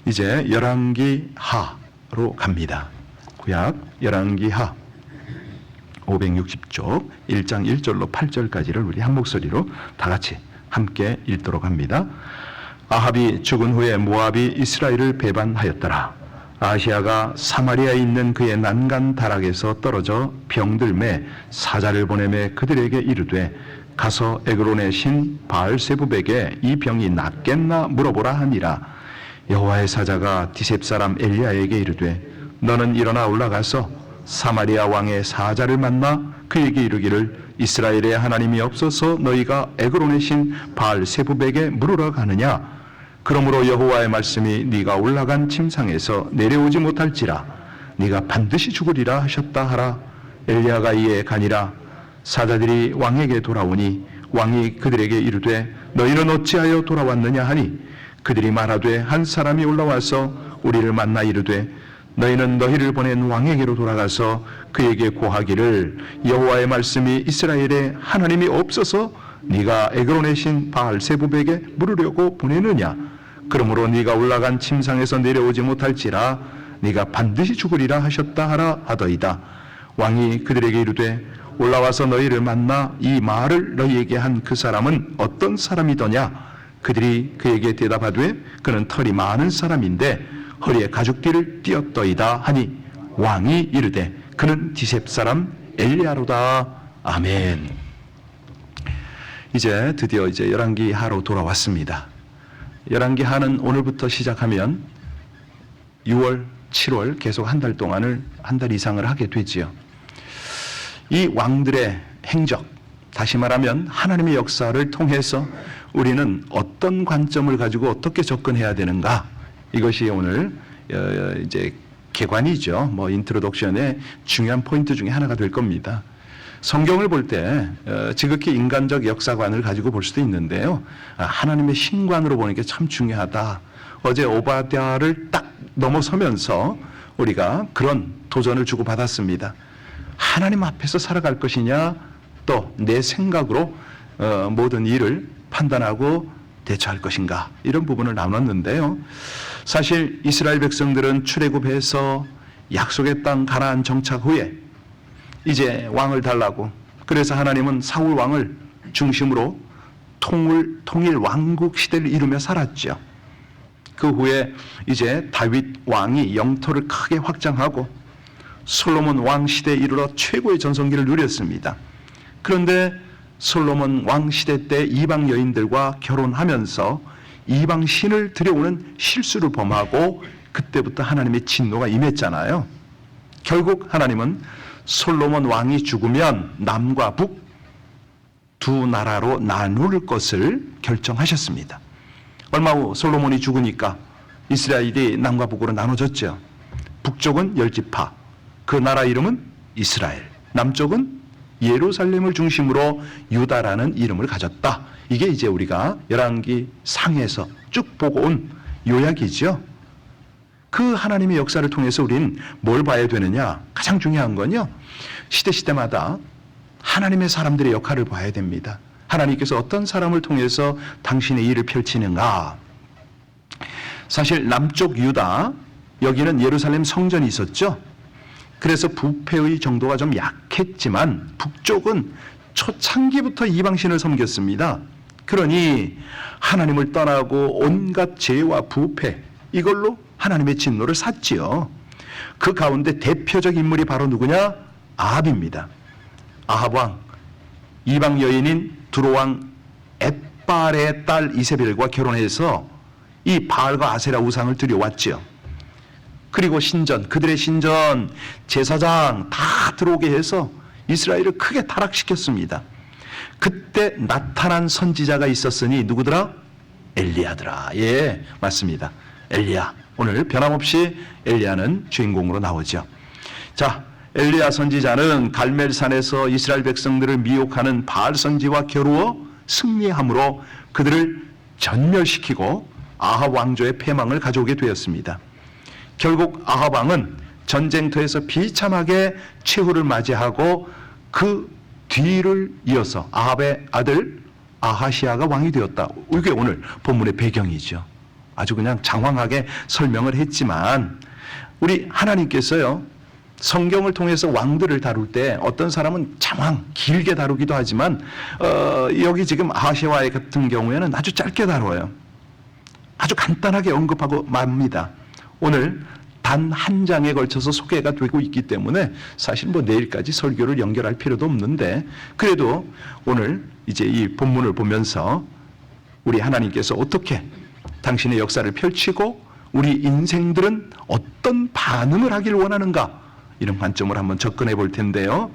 이제 열왕기 하로 갑니다. 구약 열왕기 하 560쪽 1장 1절로 8절까지를 우리 한 목소리로 다 같이 함께 읽도록 합니다. 아합이 죽은 후에 모압이 이스라엘을 배반하였더라. 아시아가 사마리아에 있는 그의 난간 다락에서 떨어져 병들매 사자를 보내매 그들에게 이르되 가서 에그론의 신 바알세붑에게 이 병이 낫겠나 물어보라 하니라. 여호와의 사자가 디셉 사람 엘리야에게 이르되 너는 일어나 올라가서 사마리아 왕의 사자를 만나 그에게 이르기를 이스라엘의 하나님이 없어서 너희가 에그론의 신 바알세붑에게 물으러 가느냐. 그러므로 여호와의 말씀이 네가 올라간 침상에서 내려오지 못할지라 네가 반드시 죽으리라 하셨다 하라. 엘리야가 이에 가니라. 사자들이 왕에게 돌아오니 왕이 그들에게 이르되 너희는 어찌하여 돌아왔느냐 하니 그들이 말하되 한 사람이 올라와서 우리를 만나 이르되 너희는 너희를 보낸 왕에게로 돌아가서 그에게 고하기를 여호와의 말씀이 이스라엘에 하나님이 없어서 네가 에그론의 신 바알세붑에게 물으려고 보내느냐. 그러므로 네가 올라간 침상에서 내려오지 못할지라 네가 반드시 죽으리라 하셨다 하라 하더이다. 왕이 그들에게 이르되 올라와서 너희를 만나 이 말을 너희에게 한 그 사람은 어떤 사람이더냐. 그들이 그에게 대답하되 그는 털이 많은 사람인데 허리에 가죽띠를 띠었더이다 하니 왕이 이르되 그는 디셉 사람 엘리야로다. 아멘. 이제 드디어 열왕기 하로 돌아왔습니다. 열왕기 하는 오늘부터 시작하면 6월, 7월 계속 한 달 이상을 하게 되지요. 이 왕들의 행적, 다시 말하면 하나님의 역사를 통해서 우리는 어떤 관점을 가지고 어떻게 접근해야 되는가, 이것이 오늘 이제 개관이죠. 인트로덕션의 중요한 포인트 중에 하나가 될 겁니다. 성경을 볼 때 지극히 인간적 역사관을 가지고 볼 수도 있는데요. 하나님의 신관으로 보는 게 참 중요하다. 어제 오바댜를 딱 넘어서면서 우리가 그런 도전을 주고받았습니다. 하나님 앞에서 살아갈 것이냐, 또 내 생각으로 모든 일을 판단하고 대처할 것인가, 이런 부분을 나눴는데요. 사실 이스라엘 백성들은 출애굽해서 약속의 땅 가나안 정착 후에 이제 왕을 달라고, 그래서 하나님은 사울 왕을 중심으로 통일 왕국 시대를 이루며 살았죠. 그 후에 이제 다윗 왕이 영토를 크게 확장하고 솔로몬 왕 시대에 이르러 최고의 전성기를 누렸습니다. 그런데 솔로몬 왕 시대 때 이방 여인들과 결혼하면서 이방 신을 들여오는 실수를 범하고 그때부터 하나님의 진노가 임했잖아요. 결국 하나님은 솔로몬 왕이 죽으면 남과 북 두 나라로 나눌 것을 결정하셨습니다. 얼마 후 솔로몬이 죽으니까 이스라엘이 남과 북으로 나눠졌죠. 북쪽은 10지파, 그 나라 이름은 이스라엘, 남쪽은 예루살렘을 중심으로 유다라는 이름을 가졌다. 이게 이제 우리가 열왕기 상에서 쭉 보고 온 요약이죠. 그 하나님의 역사를 통해서 우리는 뭘 봐야 되느냐? 가장 중요한 건요, 시대마다 하나님의 사람들의 역할을 봐야 됩니다. 하나님께서 어떤 사람을 통해서 당신의 일을 펼치는가. 사실 남쪽 유다, 여기는 예루살렘 성전이 있었죠. 그래서 부패의 정도가 좀 약했지만 북쪽은 초창기부터 이방신을 섬겼습니다. 그러니 하나님을 떠나고 온갖 죄와 부패, 이걸로 하나님의 진노를 샀지요. 그 가운데 대표적 인물이 바로 누구냐? 아합입니다. 아합 왕, 이방 여인인 두로왕 엣발의 딸 이세벨과 결혼해서 이 바알과 아세라 우상을 들여왔지요. 그리고 신전, 그들의 신전, 제사장 다 들어오게 해서 이스라엘을 크게 타락시켰습니다. 그때 나타난 선지자가 있었으니 누구더라? 엘리야더라. 예, 맞습니다. 엘리야. 오늘 변함없이 엘리야는 주인공으로 나오죠. 자, 엘리야 선지자는 갈멜산에서 이스라엘 백성들을 미혹하는 바알 선지와 겨루어 승리함으로 그들을 전멸시키고 아합 왕조의 패망을 가져오게 되었습니다. 결국 아합 왕은 전쟁터에서 비참하게 최후를 맞이하고 그 뒤를 이어서 아합의 아들 아하시아가 왕이 되었다. 이게 오늘 본문의 배경이죠. 아주 그냥 장황하게 설명을 했지만 우리 하나님께서요, 성경을 통해서 왕들을 다룰 때 어떤 사람은 장황 길게 다루기도 하지만 여기 지금 아하시아 같은 경우에는 아주 짧게 다뤄요. 아주 간단하게 언급하고 맙니다. 오늘 단 한 장에 걸쳐서 소개가 되고 있기 때문에 사실 뭐 내일까지 설교를 연결할 필요도 없는데, 그래도 오늘 이제 이 본문을 보면서 우리 하나님께서 어떻게 당신의 역사를 펼치고 우리 인생들은 어떤 반응을 하길 원하는가, 이런 관점을 한번 접근해 볼 텐데요.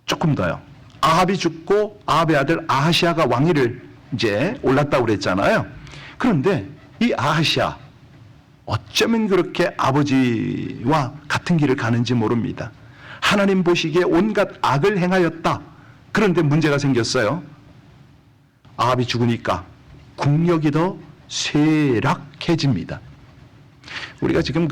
조금 더요. 아합이 죽고 아합의 아들 아하시아가 왕위를 이제 올랐다고 그랬잖아요. 그런데 이 아하시아, 어쩌면 그렇게 아버지와 같은 길을 가는지 모릅니다. 하나님 보시기에 온갖 악을 행하였다. 그런데 문제가 생겼어요. 아합이 죽으니까 국력이 더 쇠락해집니다. 우리가 지금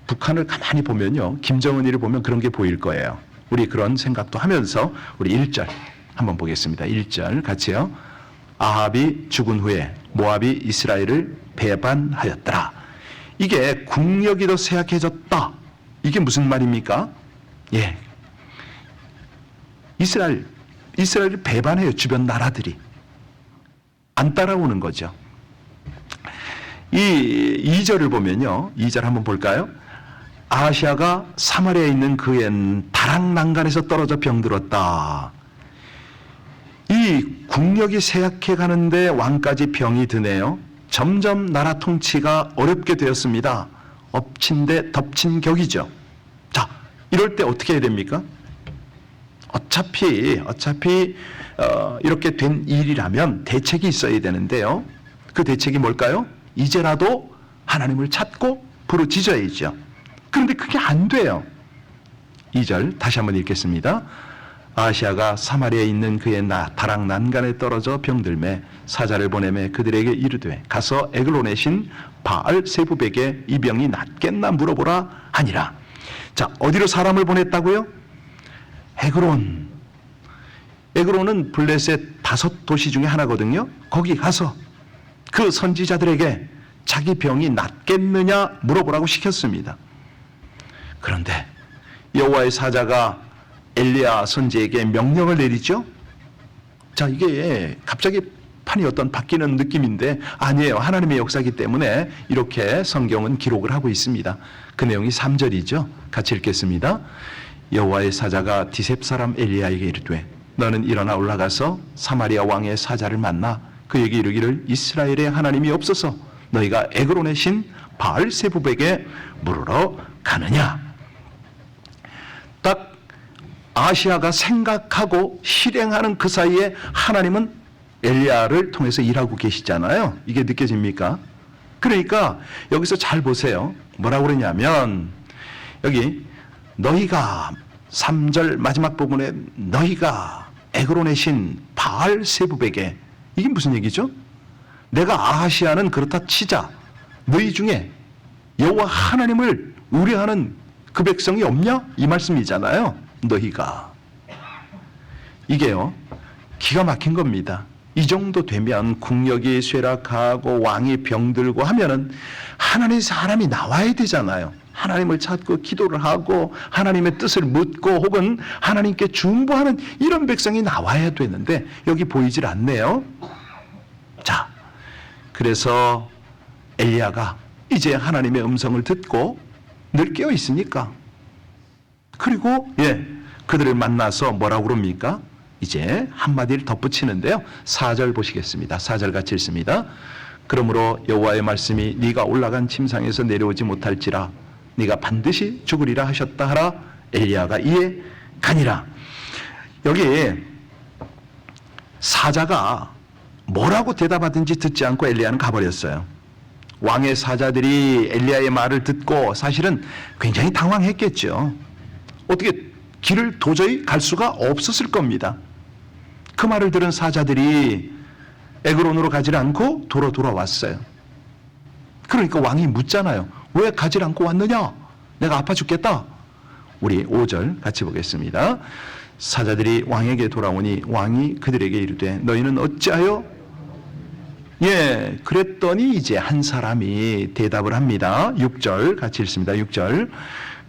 북한을 가만히 보면요, 김정은이를 보면 그런 게 보일 거예요. 우리 그런 생각도 하면서 우리 1절 한번 보겠습니다. 1절 같이요. 아합이 죽은 후에 모압이 이스라엘을 배반하였더라. 이게 국력이 더 쇠약해졌다. 이게 무슨 말입니까? 예, 이스라엘을 배반해요. 주변 나라들이 안 따라오는 거죠. 이 2절을 보면요, 2절 한번 볼까요? 아하시아가 사마리아에 있는 그의 다락 난간에서 떨어져 병들었다. 이 국력이 쇠약해 가는데 왕까지 병이 드네요. 점점 나라 통치가 어렵게 되었습니다. 엎친 데 덮친 격이죠. 자, 이럴 때 어떻게 해야 됩니까? 어차피 이렇게 된 일이라면 대책이 있어야 되는데요. 그 대책이 뭘까요? 이제라도 하나님을 찾고 부르짖어야죠. 그런데 그게 안 돼요. 2절 다시 한번 읽겠습니다. 아하시아가 사마리아에 있는 그의 다락 난간에 떨어져 병들매 사자를 보내매 그들에게 이르되 가서 에글론의 신 바알 세부백에 이 병이 낫겠나 물어보라 하니라. 자, 어디로 사람을 보냈다고요? 에그론은 블레셋 5도시 중에 하나거든요. 거기 가서 그 선지자들에게 자기 병이 낫겠느냐 물어보라고 시켰습니다. 그런데 여호와의 사자가 엘리야 선지에게 명령을 내리죠. 자, 이게 갑자기 판이 바뀌는 느낌인데 아니에요. 하나님의 역사이기 때문에 이렇게 성경은 기록을 하고 있습니다. 그 내용이 3절이죠. 같이 읽겠습니다. 여호와의 사자가 디셉 사람 엘리야에게 이르되 너는 일어나 올라가서 사마리아 왕의 사자를 만나 그에게 이르기를 이스라엘의 하나님이 없어서 너희가 에그론의 신 바알세부백에 물으러 가느냐. 딱 아시아가 생각하고 실행하는 그 사이에 하나님은 엘리야를 통해서 일하고 계시잖아요. 이게 느껴집니까? 그러니까 여기서 잘 보세요. 뭐라고 그러냐면 여기 너희가 3절 마지막 부분에 너희가 에그론의 신 바알세부백에, 이게 무슨 얘기죠? 내가 아하시아는 그렇다 치자 너희 중에 여호와 하나님을 의뢰하는 그 백성이 없냐? 이 말씀이잖아요. 너희가. 이게요, 기가 막힌 겁니다. 이 정도 되면 국력이 쇠락하고 왕이 병들고 하면은 하나님의 사람이 나와야 되잖아요. 하나님을 찾고 기도를 하고 하나님의 뜻을 묻고 혹은 하나님께 중보하는 이런 백성이 나와야 되는데 여기 보이질 않네요. 자, 그래서 엘리야가 이제 하나님의 음성을 듣고 늘 깨어 있으니까, 그리고 그들을 만나서 뭐라고 그럽니까? 이제 한마디를 덧붙이는데요. 4절 보시겠습니다. 4절 같이 읽습니다. 그러므로 여호와의 말씀이 네가 올라간 침상에서 내려오지 못할지라 네가 반드시 죽으리라 하셨다 하라. 엘리야가 이에 가니라. 여기 사자가 뭐라고 대답하든지 듣지 않고 엘리야는 가버렸어요. 왕의 사자들이 엘리야의 말을 듣고 사실은 굉장히 당황했겠죠. 어떻게 길을 도저히 갈 수가 없었을 겁니다. 그 말을 들은 사자들이 에그론으로 가지 않고 돌아왔어요. 그러니까 왕이 묻잖아요. 왜 가지 않고 왔느냐? 내가 아파 죽겠다. 우리 5절 같이 보겠습니다. 사자들이 왕에게 돌아오니 왕이 그들에게 이르되 너희는 어찌하여 예, 그랬더니 이제 한 사람이 대답을 합니다. 6절 같이 읽습니다. 6절.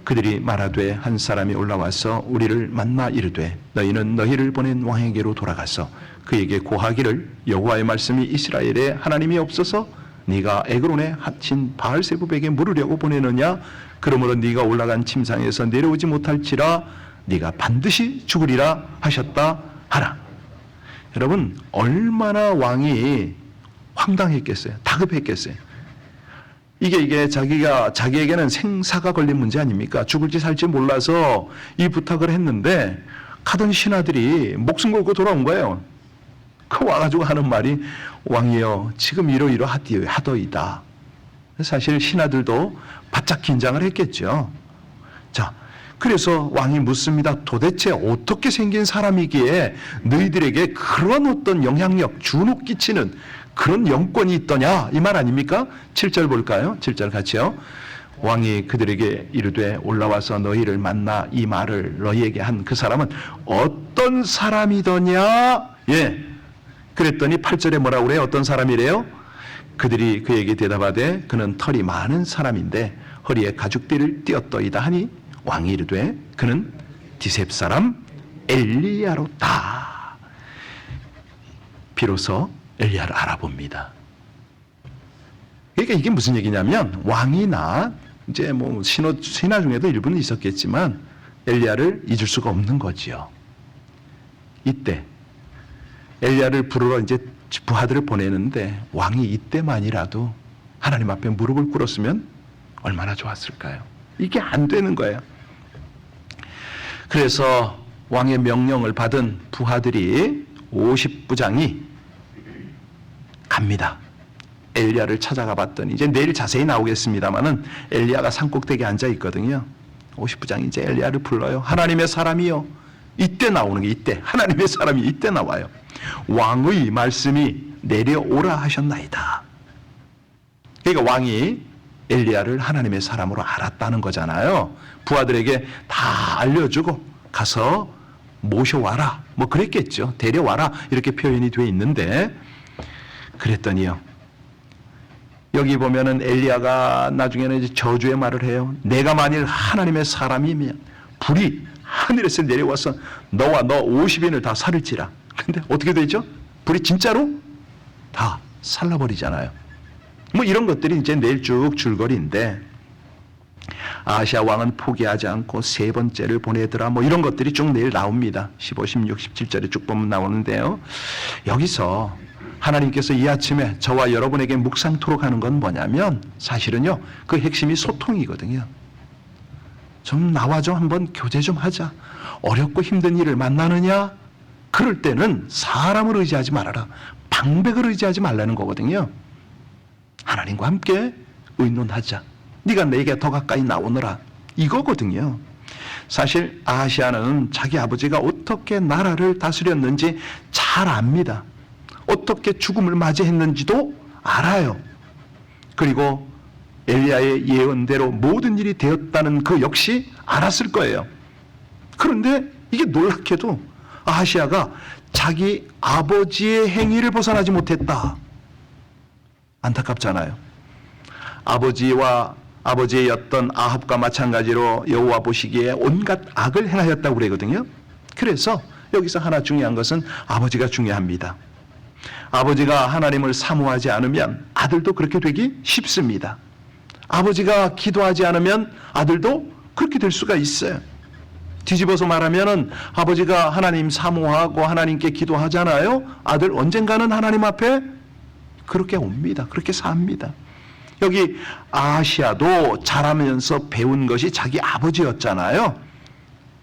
그들이 말하되 한 사람이 올라와서 우리를 만나 이르되 너희는 너희를 보낸 왕에게로 돌아가서 그에게 고하기를 여호와의 말씀이 이스라엘에 하나님이 없어서 네가 에그론에 합친 바알세불에게 물으려고 보내느냐? 그러므로 네가 올라간 침상에서 내려오지 못할지라 네가 반드시 죽으리라 하셨다 하라. 여러분, 얼마나 왕이 황당했겠어요. 다급했겠어요. 이게 자기에게는 생사가 걸린 문제 아닙니까? 죽을지 살지 몰라서 이 부탁을 했는데 가던 신하들이 목숨 걸고 돌아온 거예요. 그 와가지고 하는 말이 왕이여 지금 이러이러하더이다. 사실 신하들도 바짝 긴장을 했겠죠. 자, 그래서 왕이 묻습니다. 도대체 어떻게 생긴 사람이기에 너희들에게 그런 어떤 영향력, 주눅 끼치는 그런 영권이 있더냐? 이 말 아닙니까? 7절 볼까요? 7절 같이요. 왕이 그들에게 이르되 올라와서 너희를 만나 이 말을 너희에게 한 그 사람은 어떤 사람이더냐? 예. 그랬더니 8절에 뭐라고 그래요? 어떤 사람이래요? 그들이 그에게 대답하되 그는 털이 많은 사람인데 허리에 가죽띠를 띄었더이다 하니 왕이 이르되 그는 디셉 사람 엘리야로다. 비로소 엘리야를 알아봅니다. 그러니까 이게 무슨 얘기냐면 왕이나 이제 뭐 신하 중에도 일부는 있었겠지만 엘리야를 잊을 수가 없는 거지요. 이때 엘리야를 부르러 이제 부하들을 보내는데 왕이 이때만이라도 하나님 앞에 무릎을 꿇었으면 얼마나 좋았을까요? 이게 안 되는 거예요. 그래서 왕의 명령을 받은 부하들이 50부장이 갑니다. 엘리야를 찾아가 봤더니 이제 내일 자세히 나오겠습니다만은 엘리야가 산꼭대기에 앉아 있거든요. 50부장이 이제 엘리야를 불러요. 하나님의 사람이요. 이때 나오는 게 이때 하나님의 사람이 이때 나와요. 왕의 말씀이 내려오라 하셨나이다. 그러니까 왕이 엘리야를 하나님의 사람으로 알았다는 거잖아요. 부하들에게 다 알려주고 가서 모셔와라 뭐 그랬겠죠. 데려와라 이렇게 표현이 되어 있는데 그랬더니요. 여기 보면은 엘리야가 나중에는 이제 저주의 말을 해요. 내가 만일 하나님의 사람이면 불이 하늘에서 내려와서 너와 너 50인을 다 살을지라. 근데 어떻게 되죠? 불이 진짜로 다 살라버리잖아요. 뭐 이런 것들이 이제 내일 쭉 줄거리인데 아하시아 왕은 포기하지 않고 세 번째를 보내더라. 뭐 이런 것들이 쭉 내일 나옵니다. 15, 16, 17절에 쭉 보면 나오는데요. 여기서 하나님께서 이 아침에 저와 여러분에게 묵상토록 하는 건 뭐냐면 사실은요. 그 핵심이 소통이거든요. 좀 나와 좀 한번 교제 좀 하자. 어렵고 힘든 일을 만나느냐? 그럴 때는 사람을 의지하지 말아라. 방백을 의지하지 말라는 거거든요. 하나님과 함께 의논하자. 네가 내게 더 가까이 나오너라. 이거거든요. 사실 아하시아는 자기 아버지가 어떻게 나라를 다스렸는지 잘 압니다. 어떻게 죽음을 맞이했는지도 알아요. 그리고 엘리야의 예언대로 모든 일이 되었다는 그 역시 알았을 거예요. 그런데 이게 놀랍게도 아하시아가 자기 아버지의 행위를 벗어나지 못했다. 안타깝잖아요. 아버지의 어떤 아합과 마찬가지로 여호와 보시기에 온갖 악을 행하였다고 그러거든요. 그래서 여기서 하나 중요한 것은 아버지가 중요합니다. 아버지가 하나님을 사모하지 않으면 아들도 그렇게 되기 쉽습니다. 아버지가 기도하지 않으면 아들도 그렇게 될 수가 있어요. 뒤집어서 말하면은 아버지가 하나님 사모하고 하나님께 기도하잖아요. 아들 언젠가는 하나님 앞에 그렇게 옵니다. 그렇게 삽니다. 여기 아하시아도 자라면서 배운 것이 자기 아버지였잖아요.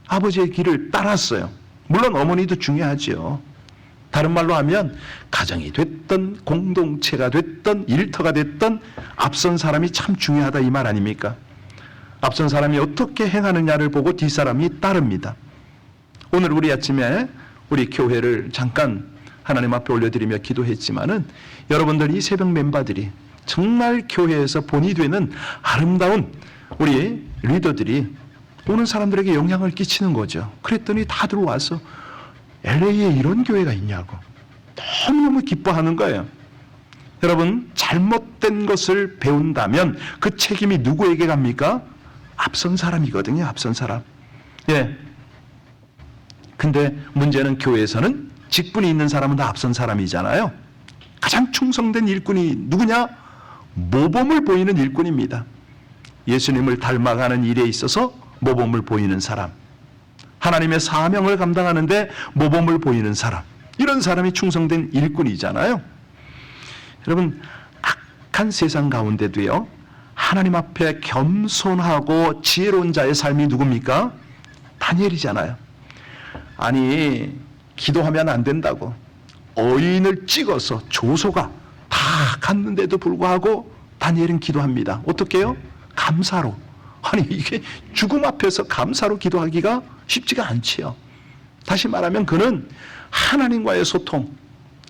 아버지의 길을 따랐어요. 물론 어머니도 중요하죠. 다른 말로 하면 가정이 됐든 공동체가 됐든 일터가 됐든 앞선 사람이 참 중요하다 이 말 아닙니까? 앞선 사람이 어떻게 행하느냐를 보고 뒷사람이 따릅니다. 오늘 우리 아침에 우리 교회를 잠깐 하나님 앞에 올려드리며 기도했지만은 여러분들 이 새벽 멤버들이 정말 교회에서 본이 되는 아름다운 우리 리더들이 오는 사람들에게 영향을 끼치는 거죠. 그랬더니 다 들어와서 LA에 이런 교회가 있냐고 너무너무 기뻐하는 거예요. 여러분, 잘못된 것을 배운다면 그 책임이 누구에게 갑니까? 앞선 사람이거든요. 앞선 사람. 예. 근데 문제는 교회에서는 직분이 있는 사람은 다 앞선 사람이잖아요. 가장 충성된 일꾼이 누구냐? 모범을 보이는 일꾼입니다. 예수님을 닮아가는 일에 있어서 모범을 보이는 사람, 하나님의 사명을 감당하는데 모범을 보이는 사람, 이런 사람이 충성된 일꾼이잖아요. 여러분, 악한 세상 가운데도요, 하나님 앞에 겸손하고 지혜로운 자의 삶이 누굽니까? 다니엘이잖아요. 아니, 기도하면 안 된다고 어인을 찍어서 조소가 다 갔는데도 불구하고 다니엘은 기도합니다. 어떻게 해요? 감사로. 아니, 이게 죽음 앞에서 감사로 기도하기가 쉽지가 않지요. 다시 말하면 그는 하나님과의 소통,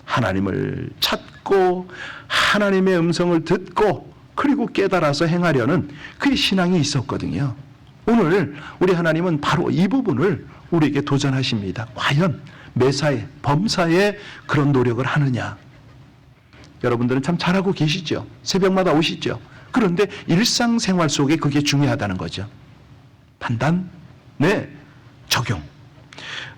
하나님을 찾고 하나님의 음성을 듣고 그리고 깨달아서 행하려는 그의 신앙이 있었거든요. 오늘 우리 하나님은 바로 이 부분을 우리에게 도전하십니다. 과연 매사에, 범사에 그런 노력을 하느냐? 여러분들은 참 잘하고 계시죠? 새벽마다 오시죠? 그런데 일상생활 속에 그게 중요하다는 거죠. 판단, 네, 적용.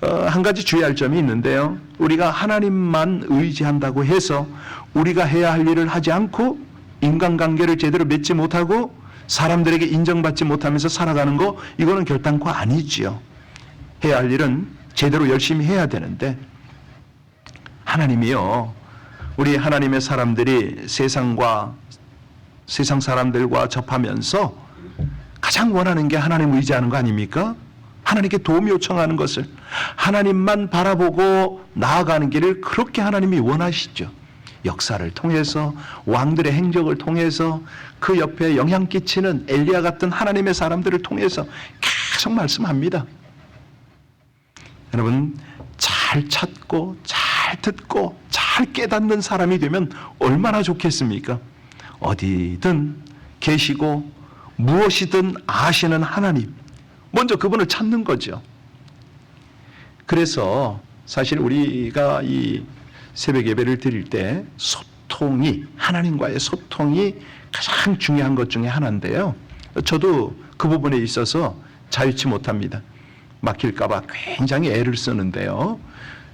한 가지 주의할 점이 있는데요. 우리가 하나님만 의지한다고 해서 우리가 해야 할 일을 하지 않고 인간관계를 제대로 맺지 못하고 사람들에게 인정받지 못하면서 살아가는 거, 이거는 결단코 아니지요. 해야 할 일은 제대로 열심히 해야 되는데, 하나님이요, 우리 하나님의 사람들이 세상 사람들과 접하면서 가장 원하는 게 하나님 의지하는 거 아닙니까? 하나님께 도움 요청하는 것을, 하나님만 바라보고 나아가는 길을 그렇게 하나님이 원하시죠. 역사를 통해서, 왕들의 행적을 통해서, 그 옆에 영향 끼치는 엘리야 같은 하나님의 사람들을 통해서 계속 말씀합니다. 여러분, 잘 찾고 잘 듣고 잘 깨닫는 사람이 되면 얼마나 좋겠습니까? 어디든 계시고 무엇이든 아시는 하나님, 먼저 그분을 찾는 거죠. 그래서 사실 우리가 이 새벽 예배를 드릴 때 소통이, 하나님과의 소통이 가장 중요한 것 중에 하나인데요. 저도 그 부분에 있어서 자유치 못합니다. 막힐까봐 굉장히 애를 쓰는데요.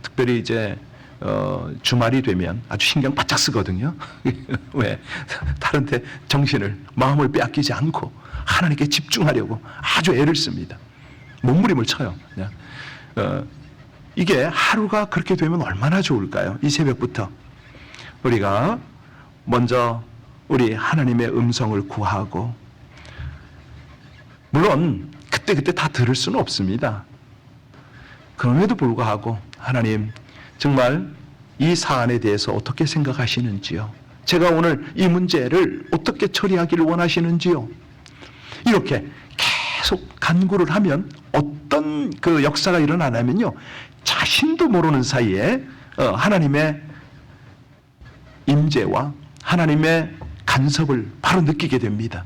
특별히 이제 주말이 되면 아주 신경 바짝 쓰거든요. 왜? 다른 데 정신을, 마음을 빼앗기지 않고 하나님께 집중하려고 아주 애를 씁니다. 몸부림을 쳐요. 그냥. 이게 하루가 그렇게 되면 얼마나 좋을까요? 이 새벽부터 우리가 먼저 우리 하나님의 음성을 구하고, 물론 그때 다 들을 수는 없습니다. 그럼에도 불구하고 하나님, 정말 이 사안에 대해서 어떻게 생각하시는지요? 제가 오늘 이 문제를 어떻게 처리하기를 원하시는지요? 이렇게 계속 간구를 하면 어떤 그 역사가 일어나냐면요, 자신도 모르는 사이에 하나님의 임재와 하나님의 간섭을 바로 느끼게 됩니다.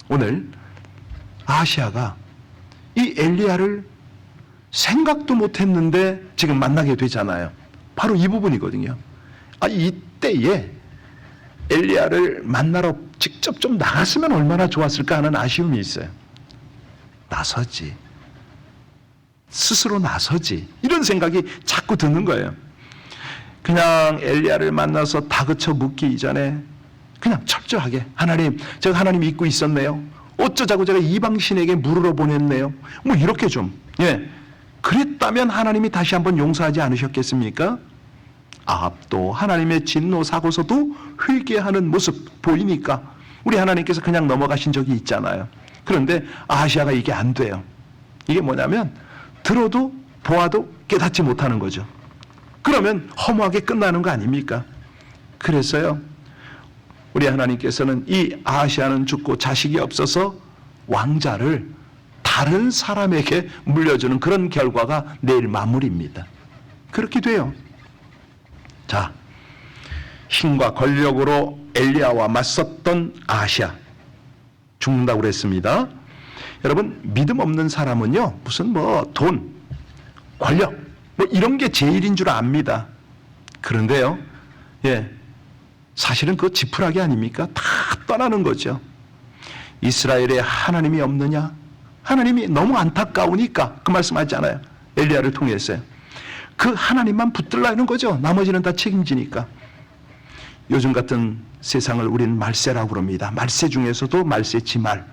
오늘 아하시아가 이 엘리야를 생각도 못했는데 지금 만나게 되잖아요. 바로 이 부분이거든요. 이때에 엘리야를 만나러 직접 좀 나갔으면 얼마나 좋았을까 하는 아쉬움이 있어요. 나서지, 스스로 나서지, 이런 생각이 자꾸 드는 거예요. 그냥 엘리야를 만나서 다그쳐 묻기 이전에 그냥 철저하게, 하나님, 제가 하나님 믿고 있었네요. 어쩌자고 제가 이방신에게 물으러 보냈네요. 뭐 이렇게 좀, 그랬다면 하나님이 다시 한번 용서하지 않으셨겠습니까? 아합도 하나님의 진노 사고서도 회개하는 모습 보이니까 우리 하나님께서 그냥 넘어가신 적이 있잖아요. 그런데 아하시아가 이게 안 돼요. 이게 뭐냐면 들어도 보아도 깨닫지 못하는 거죠. 그러면 허무하게 끝나는 거 아닙니까? 그래서요, 우리 하나님께서는 이 아하시아는 죽고 자식이 없어서 왕자를 다른 사람에게 물려주는 그런 결과가 내일 마무리입니다. 그렇게 돼요. 자, 힘과 권력으로 엘리야와 맞섰던 아하시아 죽는다고 그랬습니다. 여러분, 믿음 없는 사람은요, 무슨 돈, 권력 이런 게 제일인 줄 압니다. 그런데요, 사실은 그거 지푸라기 아닙니까? 다 떠나는 거죠. 이스라엘에 하나님이 없느냐? 하나님이 너무 안타까우니까 그 말씀하잖아요. 엘리야를 통해서요. 그 하나님만 붙들라는 거죠. 나머지는 다 책임지니까. 요즘 같은 세상을 우리는 말세라고 부릅니다. 말세 중에서도 말세치말.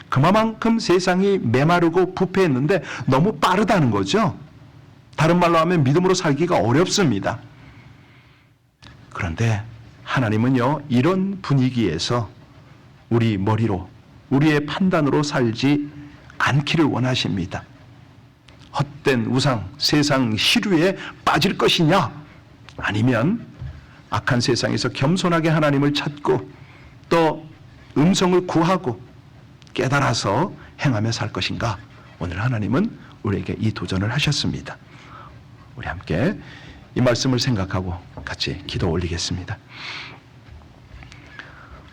그만큼 세상이 메마르고 부패했는데 너무 빠르다는 거죠. 다른 말로 하면 믿음으로 살기가 어렵습니다. 그런데 하나님은요, 이런 분위기에서 우리 머리로, 우리의 판단으로 살지 않기를 원하십니다. 헛된 우상, 세상 시류에 빠질 것이냐? 아니면 악한 세상에서 겸손하게 하나님을 찾고 또 음성을 구하고 깨달아서 행하며 살 것인가? 오늘 하나님은 우리에게 이 도전을 하셨습니다. 우리 함께 이 말씀을 생각하고 같이 기도 올리겠습니다.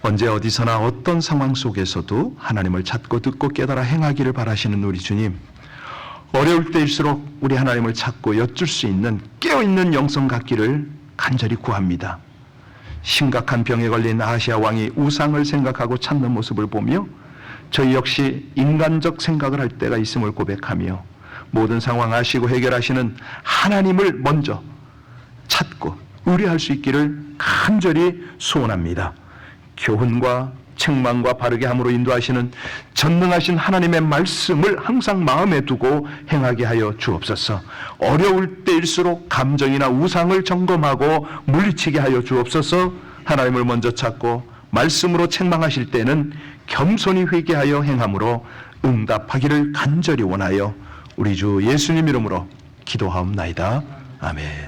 언제 어디서나 어떤 상황 속에서도 하나님을 찾고 듣고 깨달아 행하기를 바라시는 우리 주님, 어려울 때일수록 우리 하나님을 찾고 여쭐 수 있는 깨어있는 영성 갖기를 간절히 구합니다. 심각한 병에 걸린 아하시아 왕이 우상을 생각하고 찾는 모습을 보며 저희 역시 인간적 생각을 할 때가 있음을 고백하며 모든 상황 아시고 해결하시는 하나님을 먼저 찾고 의뢰할 수 있기를 간절히 소원합니다. 교훈과 책망과 바르게 함으로 인도하시는 전능하신 하나님의 말씀을 항상 마음에 두고 행하게 하여 주옵소서. 어려울 때일수록 감정이나 우상을 점검하고 물리치게 하여 주옵소서. 하나님을 먼저 찾고 말씀으로 책망하실 때는 겸손히 회개하여 행함으로 응답하기를 간절히 원하여 우리 주 예수님 이름으로 기도하옵나이다. 아멘.